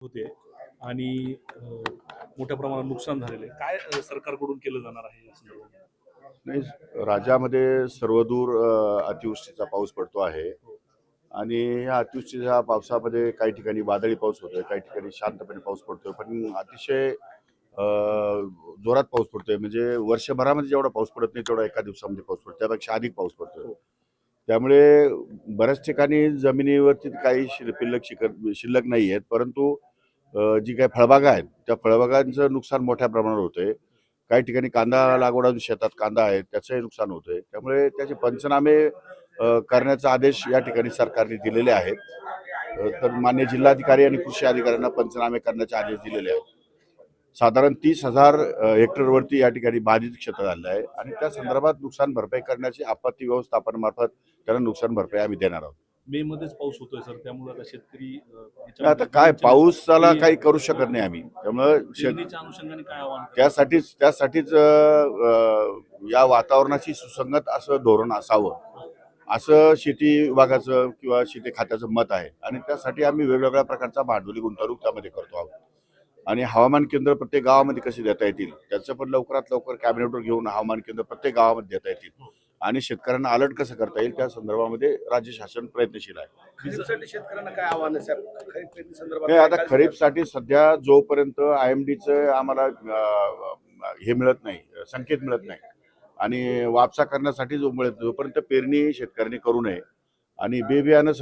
होते आणि मोठ्या प्रमाणात नुकसान झालेलं आहे. काय सरकारकडून केलं जाणार आहे या संदर्भात? नाही, राज्यामध्ये सर्वदूर अतिवृष्टीचा पाऊस पडतो आहे आणि या अतिवृष्टीच्या पावसामध्ये काही ठिकाणी वादळी पाऊस होतोय, काही ठिकाणी शांतपणे पाऊस पडतोय, पण अतिशय जोरात पाऊस पडतोय. म्हणजे वर्षभरामध्ये जेवढा पाऊस पडत नाही तेवढा एका दिवसामध्ये पाऊस पडतो, त्यापेक्षा अधिक पाऊस पडतोय. त्यामुळे बऱ्याच ठिकाणी जमिनीवरती काही शिल्लक नाही आहेत, परंतु जी काही फळबागा आहेत त्या फळबागांचं नुकसान मोठ्या प्रमाणावर होतंय. काही ठिकाणी कांदा लागवड शेतात कांदा आहे त्याचंही नुकसान होतंय. त्यामुळे त्याचे पंचनामे करण्याचा आदेश या ठिकाणी सरकारने दिलेले आहेत. तर मान्य जिल्हाधिकारी आणि कृषी अधिकाऱ्यांना पंचनामे करण्याचे आदेश दिलेले आहेत. साधारण 30,000 हेक्टरवरती या ठिकाणी बाधित क्षेत्र झालेलं आहे आणि त्या संदर्भात नुकसान भरपाई करण्याची आपत्ती व्यवस्थापनामार्फत त्यांना नुकसान भरपाई आम्ही देणार आहोत. मे मध्येच पाऊस होतोय सर, त्यामुळे आता शेतकरी आता काय पाऊसाला काही करू शकत नाही आम्ही, त्यामुळे पेरणीच्या अनुषंगाने काय आव्हान करणार? त्यासाठीच या वातावरणाशी सुसंगत असं धोरण असावं असं शेती विभागाचं किंवा शेती खात्याचं मत आहे आणि त्यासाठी आम्ही वेगवेगळ्या प्रकारचा भांडवली गुंतवणूक त्यामध्ये करतो आहोत. आणि हवामान केंद्र प्रत्येक गावामध्ये कसे देता येतील त्याचं पण लवकरात लवकर कॅबिनेटवर घेऊन हवामान केंद्र प्रत्येक गावामध्ये देता येतील आणि शेतकऱ्यांना अलर्ट कसं करता येईल त्या संदर्भामध्ये राज्य शासन प्रयत्नशील आहे. खरीपसाठी शेतकऱ्यांना काय आव्हान आहे साहेब? खरीप पेरणी संदर्भात नाही, आता काय खरीपसाठी सध्या जोपर्यंत IMDचं आम्हाला हे मिळत नाही, संकेत मिळत नाही आणि वापसा करण्यासाठी जोपर्यंत पेरणी शेतकऱ्यांनी करू नये आणि बी बियाणं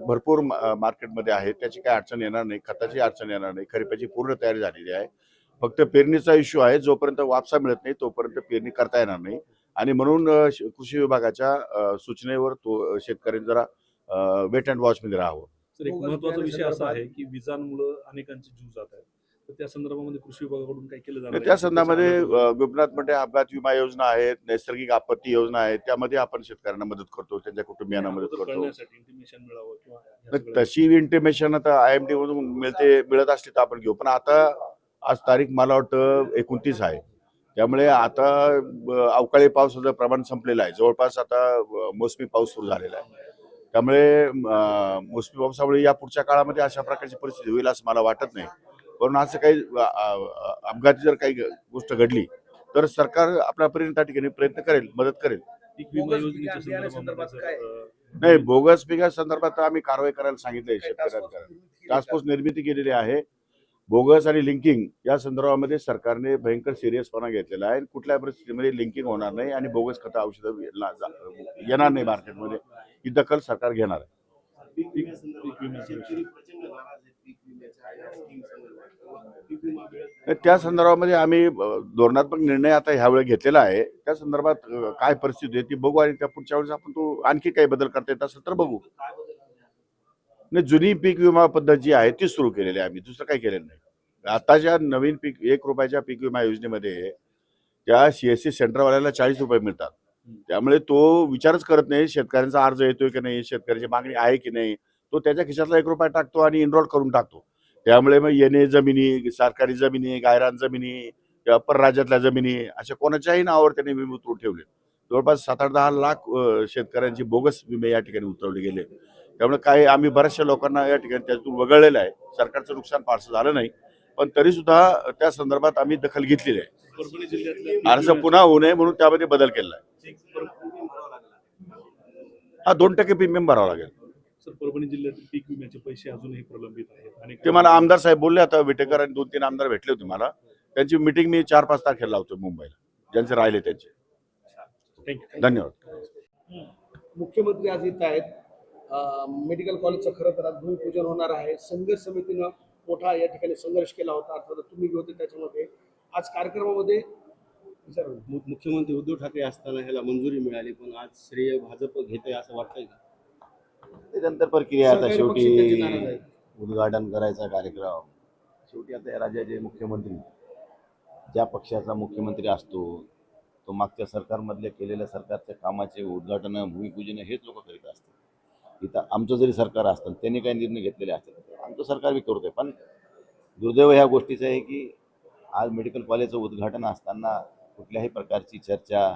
भरपूर मार्केटमध्ये आहे, त्याची काही अडचण येणार नाही, खताची अडचण येणार नाही, खरीपाची पूर्ण तयारी झालेली आहे. फक्त पेरणीचा इश्यू आहे, जोपर्यंत वापसा मिळत नाही तोपर्यंत पेरणी करता येणार नाही आणि म्हणून कृषी विभागाच्या सूचनेवर तो शेतकऱ्यांनी जरा वेट अँड वॉचमध्ये राहावं. सर, एक महत्त्वाचा विषय असा आहे की विजांमुळे अनेकांचे जीव जात आहेत, तर त्या संदर्भामध्ये कृषी विभागाकडून काय केलं जाणार आहे? त्या संदर्भामध्ये गोपीनाथ मुंडे अपघात विमा योजना आहेत, नैसर्गिक आपत्ती योजना आहे, त्यामध्ये आपण शेतकऱ्यांना मदत करतो, त्यांच्या कुटुंबियांना मदत करतो. कळण्यासाठी इंटिमेशन मिळावं किंवा ह्या सगळ्या तशी इंटिमेशन आता IMD मधून मिळत असली तर आपण घेऊ, पण आता आज तारीख मला वाटतं 29 आहे, त्यामुळे आता अवकाळी पावसाचं प्रमाण संपलेलं आहे. जवळपास आता मोसमी पाऊस सुरू झालेला आहे. त्यामुळे मोसमी पावसामुळे या पुढच्या काळामध्ये अशा प्रकारची परिस्थिती होईल असं मला वाटत नाही. पण असं काही अपघाती जर काही गोष्ट घडली तर सरकार आपल्या त्या ठिकाणी प्रयत्न करेल, मदत करेल. पीक विमा बोगस योजनेच्या बियाणे संदर्भामध्ये संदर्भात काय? नाही, बोगस पिका संदर्भात आम्ही कारवाई करायला सांगितलंय शेतकऱ्यांना. टास्क फोर्स निर्मिती केलेली आहे. बोगस आणि लिंकिंग या संदर्भामध्ये सरकारने भयंकर सिरियसपणा घेतलेला आहे. कुठल्या परिस्थितीमध्ये लिंकिंग होणार नाही आणि बोगस खतं औषधं येणार नाही मार्केटमध्ये, ही दखल सरकार घेणार आहे. पीक विम्याचा विषय. त्या संदर्भामध्ये आम्ही धोरणात्मक निर्णय आता ह्यावेळी घेतलेला आहे. त्या संदर्भात काय परिस्थिती आहे ती बघू आणि त्या पुढच्या वेळेस आपण तो आणखी काही बदल करता येत असेल तर बघू. नाही, जुनी पीक विमा पद्धत जी आहे ती सुरू केलेली आहे आम्ही, दुसरं काही केलेलं नाही. आताच्या नवीन पीक ₹1 पीक विमा योजनेमध्ये त्या CSC सेंटरवाल्याला ₹40 मिळतात. त्यामुळे तो विचारच करत नाही शेतकऱ्यांचा अर्ज येतोय की नाही, शेतकऱ्याची मागणी आहे की नाही, तो त्याच्या खिशातला ₹1 टाकतो आणि एनरोल करून टाकतो. त्यामुळे मग येणे जमिनी, सरकारी जमिनी, गायरान जमिनी किंवा परराज्यातल्या जमिनी अशा कोणाच्याही नावावर त्यांनी विमे उतरवून ठेवले. जवळपास 7-8-10 लाख शेतकऱ्यांची बोगस विमे या ठिकाणी उतरवले गेले. त्यामुळे काही आम्ही बऱ्याचशा लोकांना या ठिकाणी त्यातून वगळलेलं आहे. सरकारचं नुकसान फारसं झालं नाही, पण तरी सुद्धा त्या संदर्भात आम्ही दखल घेतलेली आहे. परभणी जिल्ह्यातल्या असं पुन्हा होऊ नये म्हणून त्यामध्ये बदल केला आहे. हा 2% प्रीमियम भरावा लागेल. सर, परभणी जिल्ह्यातील पीक विम्याचे पैसे अजूनही प्रलंबित आहेत आणि ते मला आमदार साहेब बोलले, आता विटेकर आणि 2-3 आमदार भेटले होते मला. त्यांची मिटिंग मी 4-5 तारखेला लावतो मुंबईला, ज्यांचे राहिले त्यांचे. थँक्यू. धन्यवाद. मुख्यमंत्री आज येत आहेत. मेडिकल कॉलेजचं खरं तर आज भूमिपूजन होणार आहे. संघर्ष समितीनं मोठा या ठिकाणी संघर्ष केला होता, अर्थात तुम्ही होते त्याच्यामध्ये. आज कार्यक्रमामध्ये मुख्यमंत्री उद्धव ठाकरे असताना ह्याला मंजुरी मिळाली, पण आज श्रेय भाजप घेते असं वाटतंय का? त्यानंतर प्रक्रिया आता सरकारी पक्ष त्याचे नाराज शेवटी आहेत. उद्घाटन करायचा कार्यक्रम शेवटी आता या राज्याचे मुख्यमंत्री ज्या पक्षाचा मुख्यमंत्री असतो तो मागच्या सरकारमधल्या केलेल्या सरकारच्या कामाचे उद्घाटन भूमिपूजन हेच लोक करीत असतात. इथं आमचं जरी सरकार असतं त्यांनी काही निर्णय घेतलेले असतात आमचं सरकार बी करतोय, पण दुर्दैव ह्या गोष्टीचं आहे की आज मेडिकल कॉलेजचं उद्घाटन असताना कुठल्याही प्रकारची चर्चा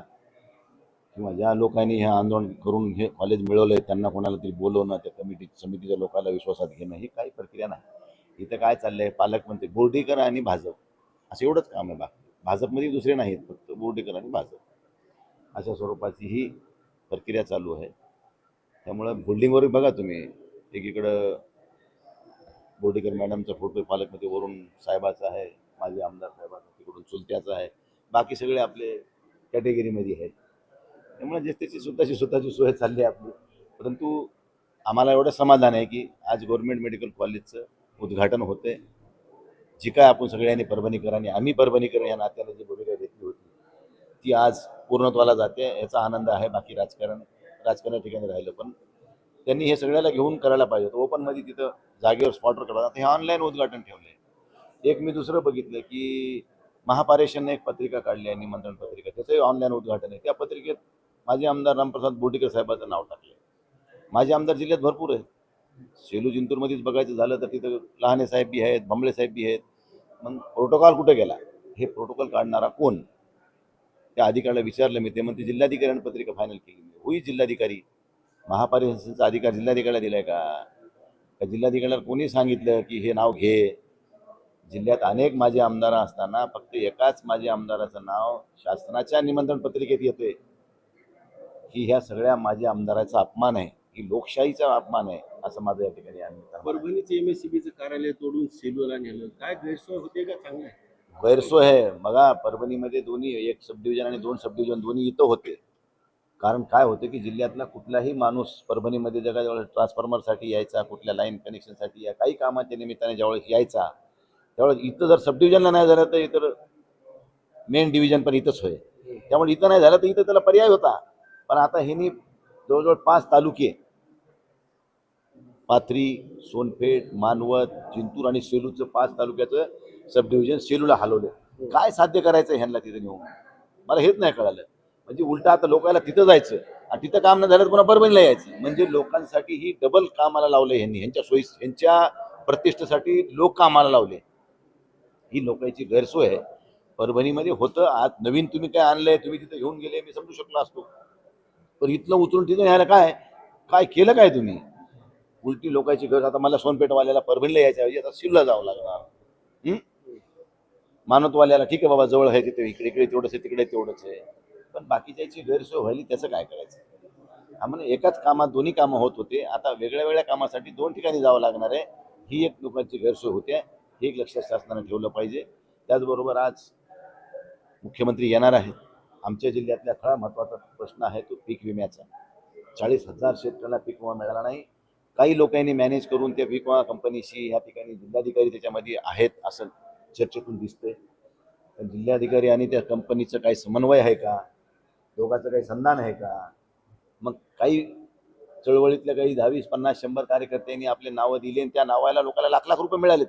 किंवा ज्या लोकांनी हे आंदोलन करून हे कॉलेज मिळवलंय त्यांना कोणाला तरी बोलवणं, त्या समितीच्या लोकांना विश्वासात घेणं ही काही प्रक्रिया नाही. इथं काय चाललंय, पालकमंत्री बोर्डीकर आणि भाजप असं एवढंच काम आहे. भाजपमध्ये दुसरे नाहीत, फक्त बोर्डीकर आणि भाजप अशा स्वरूपाची ही प्रक्रिया चालू आहे. त्यामुळं होल्डिंगवर बघा तुम्ही, एकीकडं बोर्डीकर मॅडमचा फोटो पालकमंत्री वरून साहेबाचा आहे, माजी आमदार साहेबाचा तिकडून चुलत्याचा आहे, बाकी सगळे आपले कॅटेगरीमध्ये आहेत. त्यामुळे जे त्याची स्वतःची सोय चालली आहे आपली. परंतु आम्हाला एवढं समाधान आहे की आज गव्हर्नमेंट मेडिकल कॉलेजचं उद्घाटन होतंय. जी काय आपण सगळ्यांनी परभणीकरांनी, आम्ही परभणीकर या नात्याने जी भूमिका घेतली होती ती आज पूर्णत्वाला जाते, याचा आनंद आहे. बाकी राजकारण ठिकाणी राहिलं, पण त्यांनी हे सगळ्याला घेऊन करायला पाहिजे होतं. ओपनमध्ये तिथं जागेवर स्पॉटवर करायला, आता हे ऑनलाईन उद्घाटन ठेवलंय. एक मी दुसरं बघितलं की महापारेषणने एक पत्रिका काढली आहे, निमंत्रण पत्रिका, त्याचंही ऑनलाईन उद्घाटन आहे. त्या पत्रिकेत माजी आमदार रामप्रसाद बोर्डीकर साहेबांचं नाव टाकलं. माजी आमदार जिल्ह्यात भरपूर आहेत. सेलू जिंतूरमध्येच बघायचं झालं तर तिथं लहाने साहेब बी आहेत, भंबळे साहेब बी आहेत. मग प्रोटोकॉल कुठे गेला? हे प्रोटोकॉल काढणारा कोण? त्या अधिकाऱ्याला विचारलं मी, ते म्हणते जिल्हाधिकाऱ्यांनी पत्रिका फायनल केली. होई जिल्हाधिकारी, महापालिकेचा अधिकार जिल्हाधिकाऱ्याला दिलाय का? जिल्हाधिकाऱ्याला कोणी सांगितलं की हे नाव घे? जिल्ह्यात अनेक माजी आमदार असताना फक्त एकाच माजी आमदाराचं नाव शासनाच्या निमंत्रण पत्रिकेत येते, ही ह्या सगळ्या माजी आमदाराचा अपमान आहे, ही लोकशाहीचा अपमान आहे, असं माझं या ठिकाणी आम्ही परभणीचे MSCBचं कार्यालय तोडून सेलूला नेलं, काय गैरसोय होते का चांगलं आहे? गैरसोय आहे. बघा, परभणीमध्ये दोन्ही, एक सब डिव्हिजन आणि 2 सब डिव्हिजन दोन्ही इथं होते. कारण काय होतं की जिल्ह्यातला कुठलाही माणूस परभणीमध्ये जगाजवळ ट्रान्सफॉर्मरसाठी यायचा, कुठल्या लाईन कनेक्शनसाठी या काही कामाच्या निमित्ताने ज्यावेळेस यायचा, त्यावेळेस इथं जर सब डिव्हिजनला नाही झालं तर इतर मेन डिव्हिजन पण इथंच होय. त्यामुळे इथं नाही झालं तर इथं त्याला पर्याय होता. पण आता ह्यांनी जवळजवळ 5 तालुके, पाथरी, सोनपेठ, मानवत, जिंतूर आणि सेलूचं 5 तालुक्याचं सब डिव्हिजन सेलूला हलवलं. काय साध्य करायचं ह्यांना तिथं नेऊन? मला हेच नाही कळालं. म्हणजे उलटा आता लोकांना तिथं जायचं आणि तिथं काम न झालं तर पुन्हा परभणीला यायचं. म्हणजे लोकांसाठी ही डबल कामाला लावलं ह्यांनी, ह्यांच्या सोयी, ह्यांच्या प्रतिष्ठेसाठी लोक कामाला लावले. ही लोकांची गैरसोय आहे. परभणीमध्ये होतं, आज नवीन तुम्ही काय आणलंय, तुम्ही तिथं घेऊन गेले, मी समजू शकलो असतो. पण इथलं उचलून तिथं न्यायला काय काय केलं काय तुम्ही? उलटी लोकांची गरज. आता मला सोनपेठवाल्याला परभणीला यायच्या ऐवजी आता सिल्ला जावं लागणार. मानवतवाल्याला ठीक आहे बाबा, जवळ आहे तिथे, इकडे इकडे तेवढंच आहे, तिकडे तेवढंच आहे. पण बाकीच्याची गैरसोय व्हायली, त्याचं काय करायचं? आम्हाला एकाच कामात दोन्ही कामं होत होते, आता वेगळ्या वेगळ्या कामासाठी 2 ठिकाणी जावं लागणार आहे. ही एक लोकांची गैरसोय होते. हे एक लक्षात शासनाने ठेवलं पाहिजे. त्याचबरोबर आज मुख्यमंत्री येणार आहेत. आमच्या जिल्ह्यातला खरा महत्त्वाचा प्रश्न आहे तो पीक विम्याचा. 40,000 शेतकऱ्यांना पीक विमा मिळाला नाही. काही लोकांनी मॅनेज करून त्या पीक विमा कंपनीशी या ठिकाणी जिल्हाधिकारी त्याच्यामध्ये आहेत असं चर्चेतून दिसतंय. पण जिल्हाधिकारी आणि त्या कंपनीचं काही समन्वय आहे का? दोघांचं काही संधान आहे का? मग काही चळवळीतल्या काही 10, 20, 50, 100 कार्यकर्त्यांनी आपले नावं दिली आणि त्या नावाला लोकांना लाख लाख रुपये मिळालेत.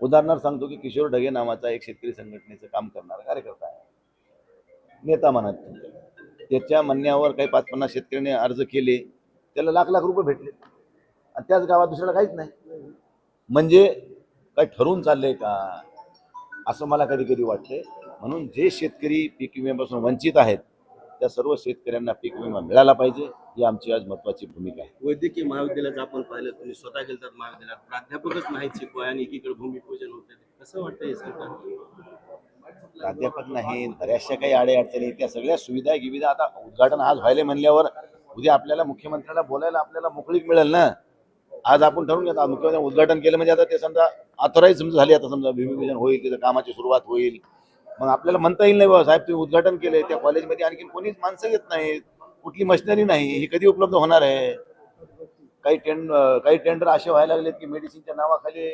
उदाहरणार्थ सांगतो की किशोर ढगे नावाचा एक शेतकरी संघटनेचं काम करणारा कार्यकर्ता आहे, नेता म्हणत. त्याच्या म्हणण्यावर काही 5-50 शेतकऱ्यांनी अर्ज केले, त्याला लाख लाख रुपये भेटले आणि त्याच गावात दुसऱ्याला काहीच नाही. म्हणजे काय ठरवून चाललंय का, असं मला कधी कधी वाटतंय. म्हणून जे शेतकरी पीक विम्यापासून वंचित आहेत त्या सर्व शेतकऱ्यांना पीक विमा मिळाला पाहिजे, ही आमची आज महत्त्वाची भूमिका आहे. वैद्यकीय महाविद्यालयात आपण पाहिलं, तुम्ही स्वतः गेलतात महाविद्यालयात, प्राध्यापकच नाहीत शिकवाय आणि एकीकडे भूमिपूजन होते. कसं वाटतं हे सरकार? प्राध्यापक नाही, बऱ्याचशा काही अडीअडचणी, त्या सगळ्या सुविधा गिविधा. आता उद्घाटन आज व्हायला म्हणल्यावर उद्या आपल्याला मुख्यमंत्र्याला बोलायला आपल्याला मोकळीक मिळेल ना. आज आपण ठरवून घेतो मुख्यमंत्री उद्घाटन केलं म्हणजे आता ते समजा ऑथराईज समजा झाली, आता समजा भूमिपूजन होईल, त्याच्या कामाची सुरुवात होईल. मग आपल्याला म्हणता येईल नाही बाबा साहेब तुम्ही उद्घाटन केले, त्या कॉलेजमध्ये आणखी कोणीच माणसं येत नाहीत, कुठली मशिनरी नाही, ही कधी उपलब्ध होणार आहे? काही टेंडर असे व्हायला लागलेत की मेडिसिनच्या नावाखाली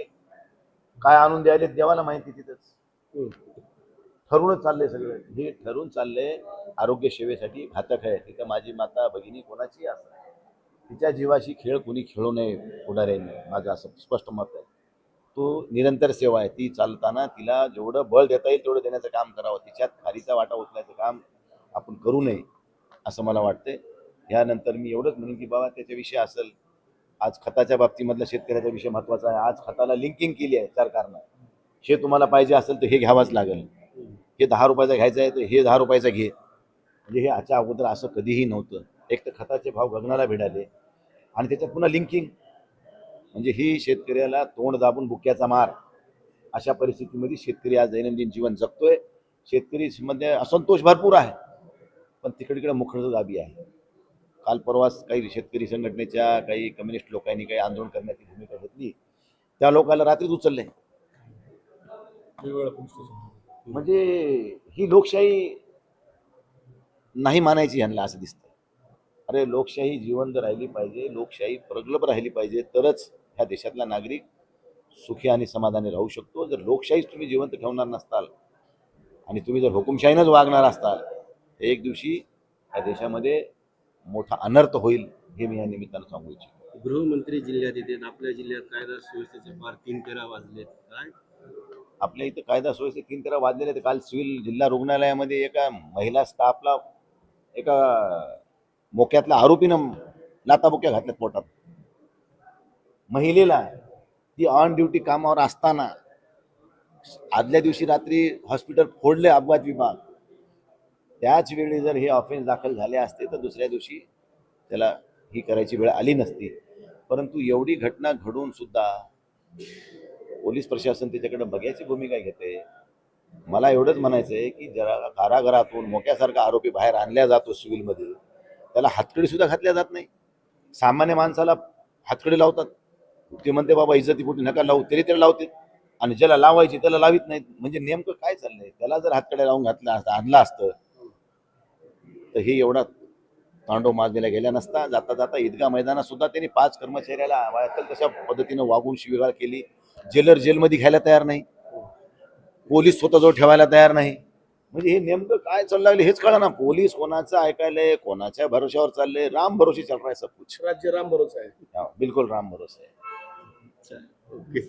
काय आणून द्यायले देवाला माहिती. तिथंच ठरूनच चाललंय सगळं. हे ठरून चाललंय आरोग्य सेवेसाठी घातक आहे. तिथं माझी माता भगिनी कोणाची असं तिच्या जीवाशी खेळ कोणी खेळू नये पुढाऱ्यांनी, माझं असं स्पष्ट मत आहे. तो निरंतर सेवा आहे, ती चालताना तिला जेवढं बळ देता येईल तेवढं देण्याचं काम करावं. तिच्यात खारीचा वाटा उचलायचं काम आपण करू नये असं मला वाटतंय. यानंतर मी एवढंच म्हणेन की बाबा त्याच्याविषयी असेल, आज खताच्या बाबतीमधला शेतकऱ्याचा विषय महत्त्वाचा आहे. आज खताला लिंकिंग केली आहे सरकारनं. हे तुम्हाला पाहिजे असेल तर हे घ्यावंच लागेल. हे 10 रुपयाचा घ्यायचं आहे तर हे 10 रुपयाचा घे. म्हणजे हे ह्याच्या अगोदर असं कधीही नव्हतं. एक तर खताचे भाव गगनाला भिडाले आणि त्याच्यात पुन्हा लिंकिंग. म्हणजे ही शेतकऱ्याला तोंड दाबून बुक्याचा मार, अशा परिस्थितीमध्ये शेतकरी आज दैनंदिन जीवन जगतोय. शेतकरी मध्ये असंतोष भरपूर आहे, पण तिकडे मुखर गाबी आहे. काल परवाच काही शेतकरी संघटनेच्या काही कम्युनिस्ट लोकांनी काही आंदोलन करण्याची भूमिका घेतली, त्या लोकांना रात्रीच उचलले. वेगवेगळ्या पोलीस स्टेशन म्हणजे ही लोकशाही नाही मानायची ह्यांना असं दिसतं. अरे लोकशाही जिवंत राहिली पाहिजे, लोकशाही प्रगल्भ राहिली पाहिजे, तरच ह्या देशातला नागरिक सुखी आणि समाधानी राहू शकतो. जर लोकशाहीच तुम्ही जिवंत ठेवणार नसताल आणि तुम्ही जर हुकुमशाहीनंच वागणार असताल, तर एक दिवशी ह्या देशामध्ये मोठा अनर्थ होईल, हे मी या निमित्तानं सांगू इच्छितो. गृहमंत्री जिल्ह्यात येते, आपल्या जिल्ह्यात कायदा सुव्यवस्थेचे फार 3-13 वाजलेत. काय आपल्या इथं कायदा सुव्यवस्थेत 3-13 वाजलेले. तर काल सिव्हिल जिल्हा रुग्णालयामध्ये एका महिला स्टाफला एका मोक्यातल्या आरोपीनं लाताबुक्या घातल्यात पोटात. महिलेला, ती ऑन ड्युटी कामावर असताना आदल्या दिवशी रात्री हॉस्पिटल फोडले अपघात विभाग. त्याच वेळी जर हे ऑफेन्स दाखल झाले असते तर दुसऱ्या दिवशी त्याला ही करायची वेळ आली नसती. परंतु एवढी घटना घडून सुद्धा पोलीस प्रशासन त्याच्याकडे बघायची भूमिका घेते. मला एवढंच म्हणायचं आहे की जरा कारागृहातून मोक्यासारखा आरोपी बाहेर आणला जातो सिव्हिलमध्ये, त्याला हातकडी सुद्धा घातल्या जात नाही. सामान्य माणसाला हातकडी लावतात, ते म्हणते बाबा इज्जतीपोटी नका लावू, तरी त्याला लावते, आणि ज्याला लावायची त्याला लावित नाहीत. म्हणजे नेमकं काय चाललंय? त्याला जर हातकड्या लावून घातलं असतं, आणलं असतं, तर हे एवढा तांडव माजलेला गेला नसता. जाता जाता ईदगाह मैदानात सुद्धा त्यांनी 5 कर्मचाऱ्याला वायकल तशा पद्धतीनं वागून शिवीगाळ केली. जेलर जेलमध्ये घ्यायला तयार नाही, पोलीस स्वतःजवळ ठेवायला तयार नाही. म्हणजे हे नेमकं काय चालू लागले हेच कळा ना. पोलीस कोणाचं ऐकायलंय, कोणाच्या भरोश्यावर चाललंय? राम भरोसे चल रहा है सब कुछ. राज्य राम भरोसा आहे. बिलकुल राम भरोसे आहे. ओके.